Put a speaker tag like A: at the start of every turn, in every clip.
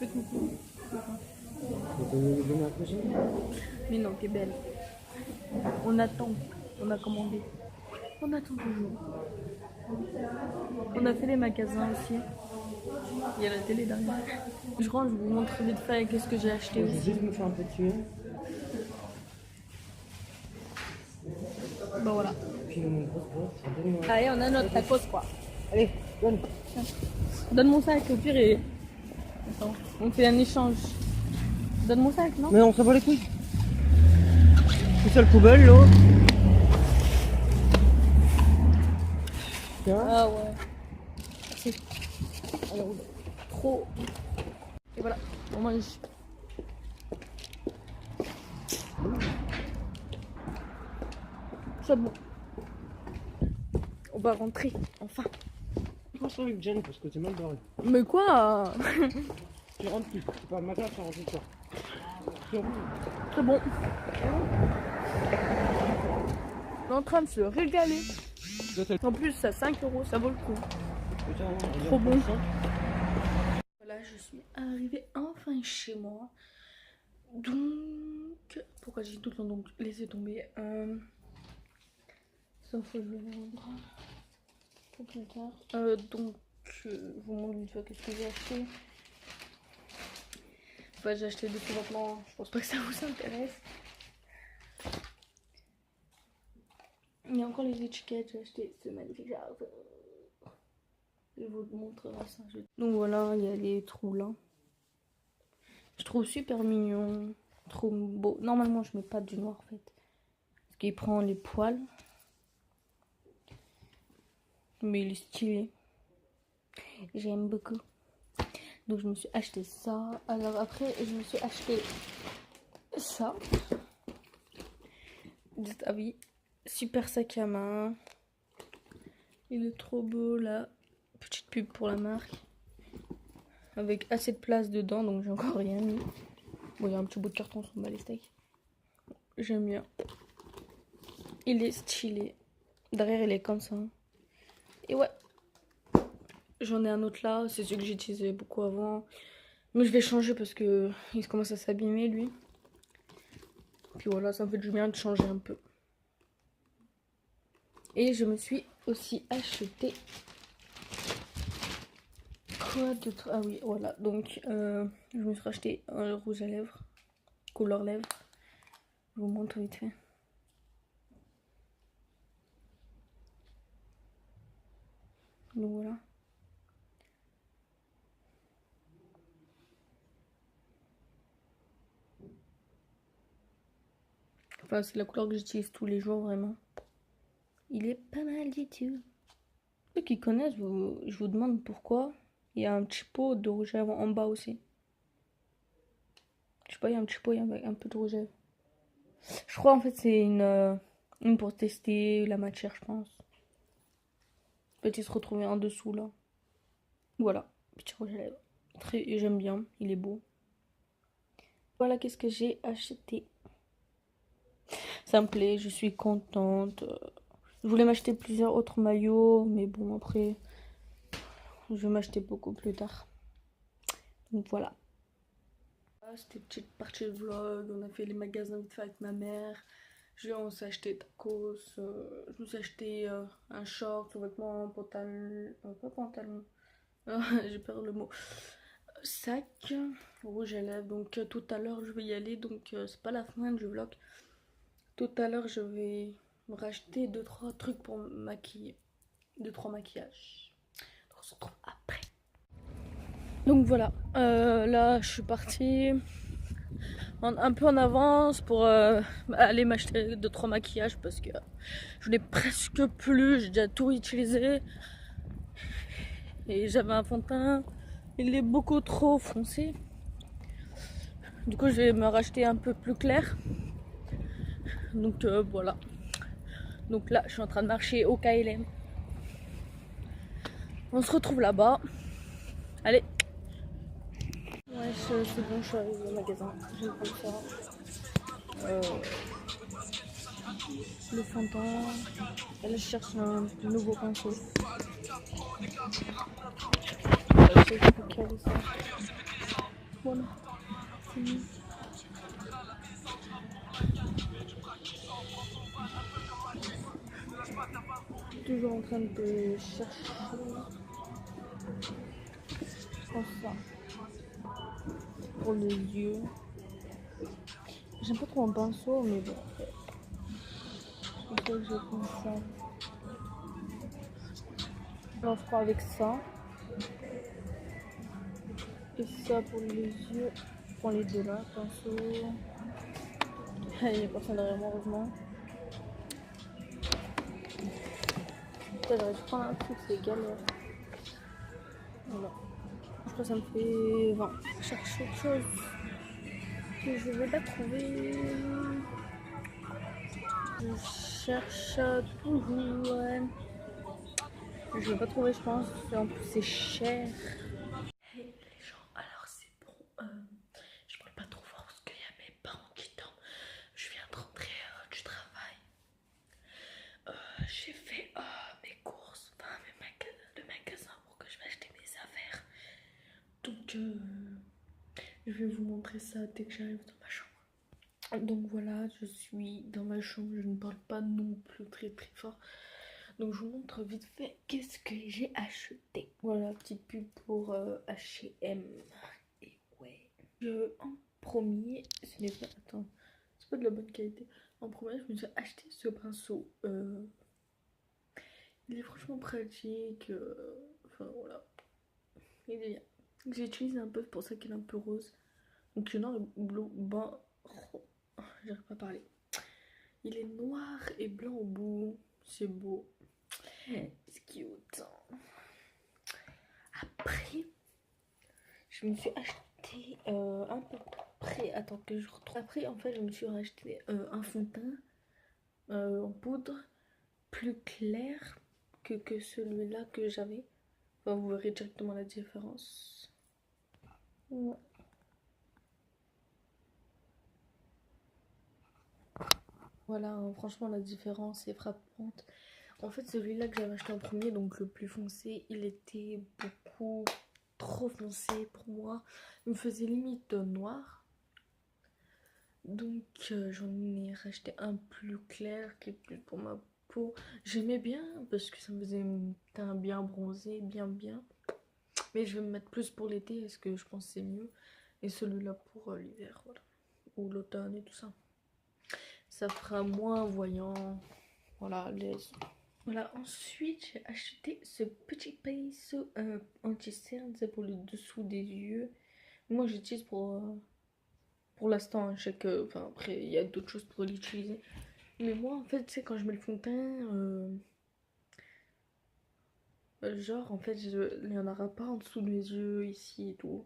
A: peux te montrer.
B: Prochaine.
A: Mais non, t'es belle. On attend. On a commandé. On attend toujours. On a fait les magasins aussi. Il y a la télé derrière. Je rentre, je vous montre vite fait qu'est-ce que j'ai acheté
B: Je vais
A: aussi.
B: juste me faire un peu tuer.
A: Bon voilà.
B: Puis une grosse boîte.
A: Allez, on a notre tacos quoi.
B: Allez, donne.
A: Donne mon sac au pire et... Attends, on fait un échange. Donne mon sac, non?
B: Mais on s'en bat les couilles. C'est ça le poubelle là. Tiens.
A: Ah ouais. C'est trop. Et voilà, on mange. C'est bon. On va rentrer, enfin.
B: Je pense avec Jen parce que t'es mal barré.
A: Mais quoi?
B: Tu rentres plus. C'est pas le matin, tu rentres plus.
A: C'est bon. On est en train de se régaler. En plus, à 5 €, ça vaut le coup. Trop bon. Voilà, je suis arrivée enfin chez moi. Donc, pourquoi j'ai tout le temps donc laissé tomber ça faut que je le rendre pour plus tard. Donc, je vous montre une fois qu'est-ce que j'ai acheté. Enfin, j'ai acheté des sous-vêtements, je pense pas que ça vous intéresse. Il y a encore les étiquettes, j'ai acheté ce magnifique jardin. Je vous montrerai ça. Donc voilà, il y a les trous là. Je trouve super mignon, trop beau. Normalement, je mets pas du noir en fait, parce qu'il prend les poils. Mais il est stylé. J'aime beaucoup. Donc je me suis acheté ça. Alors après, je me suis acheté ça. Ah oui, super sac à main. Il est trop beau là. Petite pub pour la marque. Avec assez de place dedans, donc j'ai encore rien mis. Bon, il y a un petit bout de carton sur les steaks. J'aime bien. Il est stylé. Derrière, il est comme ça. Et ouais. J'en ai un autre là. C'est celui que j'utilisais beaucoup avant. Mais je vais changer parce que il commence à s'abîmer lui. Puis voilà, ça me fait du bien de changer un peu. Et je me suis aussi acheté... Quoi d'autre? Ah oui, voilà. Donc, je me suis acheté un rouge à lèvres. Couleur lèvres. Je vous montre vite fait. Donc voilà. Enfin, c'est la couleur que j'utilise tous les jours, vraiment. Il est pas mal du tout. Ceux qui connaissent, je vous demande pourquoi. Il y a un petit pot de rouge à lèvres en bas aussi. Je sais pas, il y a un petit pot avec un peu de rouge à lèvres. Je crois en fait c'est une pour tester la matière, je pense. Peut-être se retrouver en dessous là. Voilà, petit rouge à lèvres. J'aime bien, il est beau. Voilà qu'est-ce que j'ai acheté. Ça me plaît, je suis contente. Je voulais m'acheter plusieurs autres maillots, mais bon après, je vais m'acheter beaucoup plus tard. Donc voilà. C'était une petite partie de vlog, on a fait les magasins vite fait avec ma mère. On s'est acheté tacos, je me suis acheté un short, sous-vêtement, pantalon, pas pantalon, j'ai perdu le mot, sac, rouge à lèvres. Donc tout à l'heure je vais y aller, donc c'est pas la fin du vlog. Tout à l'heure je vais me racheter 2-3 trucs pour me maquiller, 2-3 maquillages. On se retrouve après. Donc voilà, là je suis partie un peu en avance pour aller m'acheter 2-3 maquillages parce que je n'ai presque plus, j'ai déjà tout utilisé. Et j'avais un fond de teint, il est beaucoup trop foncé. Du coup je vais me racheter un peu plus clair. Donc voilà. Donc là je suis en train de marcher au KLM. On se retrouve là-bas. Allez. Ouais, c'est bon, je suis arrivée au magasin. Je vais prendre ça. Le fond de teint. Et là, je cherche un nouveau pinceau. Je sais pas quel est ça. en train de chercher. Je pense ça. Pour les yeux. J'aime pas trop un pinceau, mais bon. C'est pour ça que je prends ça. Alors, je prends avec ça. Et ça pour les yeux. Je prends les deux là, pinceau. Il n'y a personne derrière moi, heureusement. Putain, j'arrive pas à prendre un truc, c'est galère. Voilà. Je crois que ça me fait 20. Je cherche autre chose que je vais pas trouver. Je cherche toujours. Je vais pas trouver, je pense. En plus, c'est cher. Hey les gens, alors c'est bon. Je pourrais pas trop voir parce qu'il y a mes parents qui dorment. Je viens de rentrer du travail. J'ai fait mes courses, enfin le magasin pour que je vais acheter mes affaires. Donc je vais vous montrer ça dès que j'arrive dans ma chambre. Donc voilà, je suis dans ma chambre, je ne parle pas non plus très très fort. Donc je vous montre vite fait qu'est-ce que j'ai acheté. Voilà, petite pub pour H&M. Et ouais. En premier, ce n'est pas... Attends, c'est pas de la bonne qualité. En premier, je me suis acheté ce pinceau. Il est franchement pratique. Enfin voilà. Il est bien. J'ai utilisé un peu, c'est pour ça qu'il est un peu rose. Donc noir et bleu, ben... Oh, j'arrive pas à parler. Il est noir et blanc au bout. C'est beau. C'est cute. Après, je me suis acheté un peu près. Attends que je retrouve. Après, en fait, je me suis acheté un fond de teint en poudre plus clair que celui-là que j'avais. Enfin, vous verrez directement la différence. Ouais. Voilà, hein, franchement, la différence est frappante. En fait, celui-là que j'avais acheté en premier, donc le plus foncé, il était beaucoup trop foncé pour moi. Il me faisait limite noir. Donc j'en ai racheté un plus clair qui est plus pour ma peau. J'aimais bien parce que ça me faisait un teint bien bronzé, bien. Mais je vais me mettre plus pour l'été parce que je pense que c'est mieux. Et celui-là pour l'hiver, voilà. Ou l'automne et tout ça. Ça fera moins voyant. Voilà, Voilà, ensuite j'ai acheté ce petit pinceau anti-cerne, c'est pour le dessous des yeux. Moi j'utilise pour l'instant, hein, je sais que, enfin après il y a d'autres choses pour l'utiliser. Mais moi en fait, tu sais, quand je mets le fond de teint, genre en fait, il n'y en aura pas en dessous de mes yeux, ici et tout.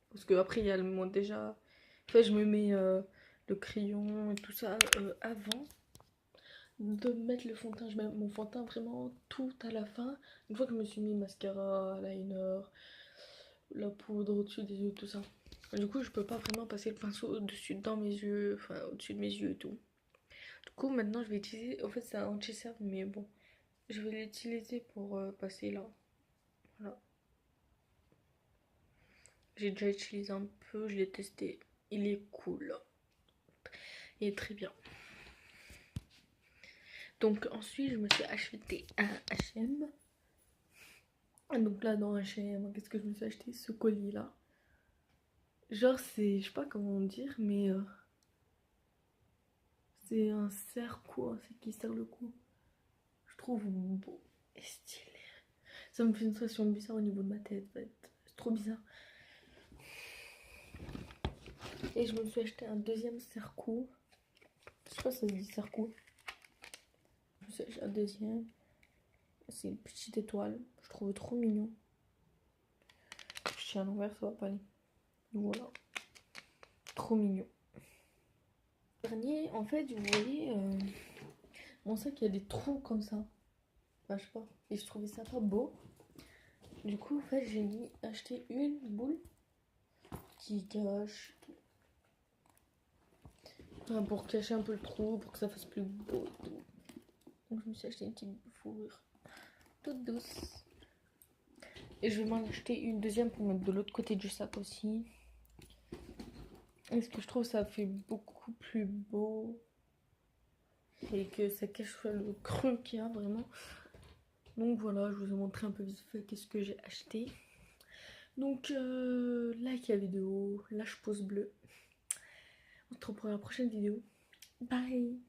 A: Parce que après il y a le moi déjà, en fait je me mets le crayon et tout ça avant de mettre le fond de teint. Je mets mon fond de teint vraiment tout à la fin. Une fois que je me suis mis mascara, liner, la poudre au-dessus des yeux, tout ça. Du coup, je peux pas vraiment passer le pinceau au-dessus dans mes yeux, enfin au-dessus de mes yeux et tout. Du coup, maintenant je vais utiliser, en fait c'est un anti-cerne, mais bon, je vais l'utiliser pour passer là. Voilà. J'ai déjà utilisé un peu, je l'ai testé. Il est cool. Il est très bien. Donc ensuite, je me suis acheté un H&M. Donc là, dans H&M, qu'est-ce que je me suis acheté? Ce colis-là. Genre, c'est, je sais pas comment dire, mais c'est un serre-cou, c'est qui serre le cou. Je trouve beau et stylé. Ça me fait une sensation bizarre au niveau de ma tête, en fait. C'est trop bizarre. Et je me suis acheté un deuxième serre-cou. Je sais pas si ça se dit serre-cou. Je me suis acheté un deuxième. C'est une petite étoile. Je trouve trop mignon. Je tiens à l'envers, ça va pas aller. Voilà. Trop mignon. Dernier, en fait, vous voyez, mon sac, il y a des trous comme ça. Enfin, je sais pas. Et je trouvais ça pas beau. Du coup, en fait, j'ai acheté une boule qui cache tout. Enfin, pour cacher un peu le trou, pour que ça fasse plus beau et tout. Donc, je me suis acheté une petite fourrure toute douce. Et je vais m'en acheter une deuxième pour mettre de l'autre côté du sac aussi. Et ce que je trouve, ça fait beaucoup plus beau. Et que ça cache le creux qu'il y a vraiment. Donc voilà, je vous ai montré un peu vite fait qu'est-ce que j'ai acheté. Donc like la vidéo, lâche pouce bleu. On se retrouve pour la prochaine vidéo. Bye.